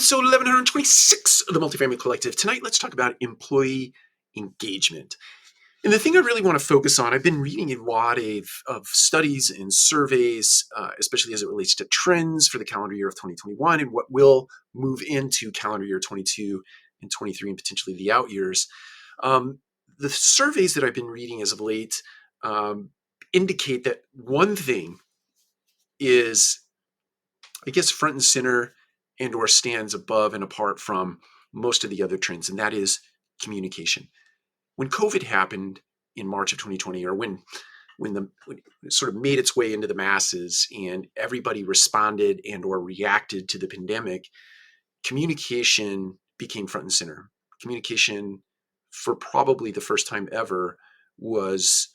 episode 1126 of the Multifamily Collective. Tonight, let's talk about employee engagement. And the thing I really want to focus on, I've been reading a lot of studies and surveys, especially as it relates to trends for the calendar year of 2021 and what will move into calendar year 22 and 23 and potentially the out years. The surveys that I've been reading as of late indicate that one thing is, I guess, front and center and or stands above and apart from most of the other trends, and that is communication. When COVID happened in March of 2020, or when it sort of made its way into the masses and everybody responded and or reacted to the pandemic, communication became front and center. Communication, for probably the first time ever, was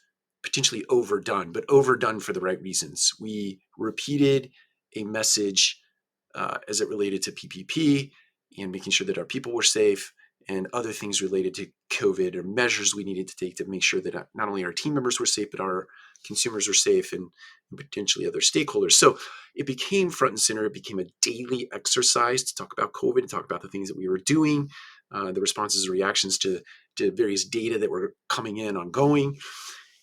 potentially overdone, but overdone for the right reasons. We repeated a message as it related to PPP and making sure that our people were safe and other things related to COVID, or measures we needed to take to make sure that not only our team members were safe, but our consumers were safe and potentially other stakeholders. So it became front and center. It became a daily exercise to talk about COVID and talk about the things that we were doing, the responses and reactions to various data that were coming in ongoing.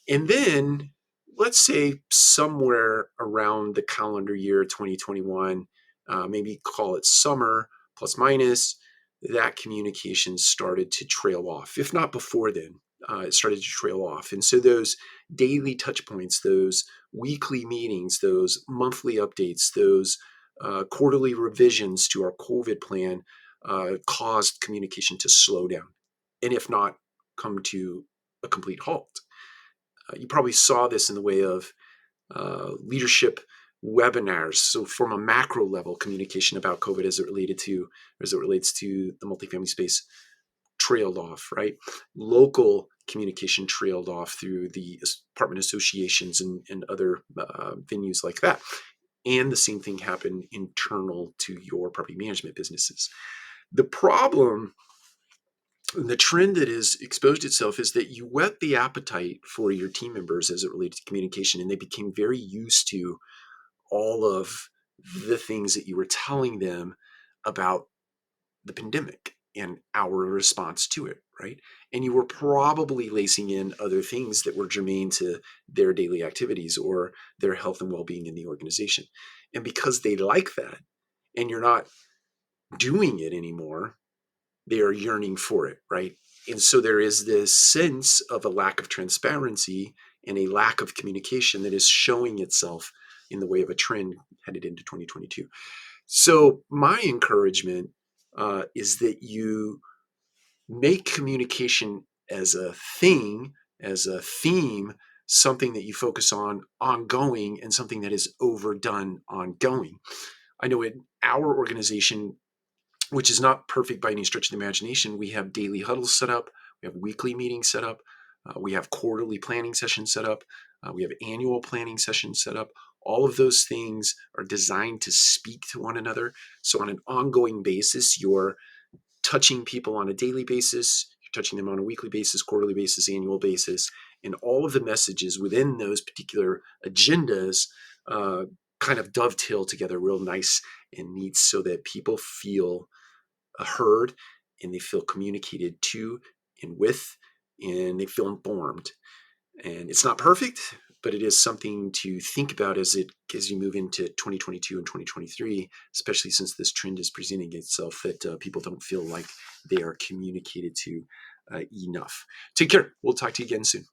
And then let's say somewhere around the calendar year 2021, maybe call it summer plus minus, that communication started to trail off. If not before then, it started to trail off. And so those daily touch points, those weekly meetings, those monthly updates, those quarterly revisions to our COVID plan caused communication to slow down, and if not, come to a complete halt. You probably saw this in the way of leadership webinars. So from a macro level, communication about COVID as it relates to the multifamily space trailed off, right? Local communication trailed off through the apartment associations and other venues like that. And the same thing happened internal to your property management businesses. The problem, the trend that has exposed itself, is that you whet the appetite for your team members as it relates to communication, and they became very used to all of the things that you were telling them about the pandemic and our response to it, right? And you were probably lacing in other things that were germane to their daily activities or their health and well-being in the organization. And because they like that, and you're not doing it anymore, they are yearning for it, right? And so there is this sense of a lack of transparency and a lack of communication that is showing itself in the way of a trend headed into 2022. So my encouragement is that you make communication as a thing, as a theme, something that you focus on ongoing and something that is overdone ongoing. I know in our organization, which is not perfect by any stretch of the imagination, we have daily huddles set up, we have weekly meetings set up, we have quarterly planning sessions set up, we have annual planning sessions set up. All of those things are designed to speak to one another. So on an ongoing basis, you're touching people on a daily basis, you're touching them on a weekly basis, quarterly basis, annual basis, and all of the messages within those particular agendas kind of dovetail together real nice and neat so that people feel heard and they feel communicated to and with, and they feel informed. And it's not perfect, but it is something to think about as you move into 2022 and 2023, especially since this trend is presenting itself that people don't feel like they are communicated to enough. Take care. We'll talk to you again soon.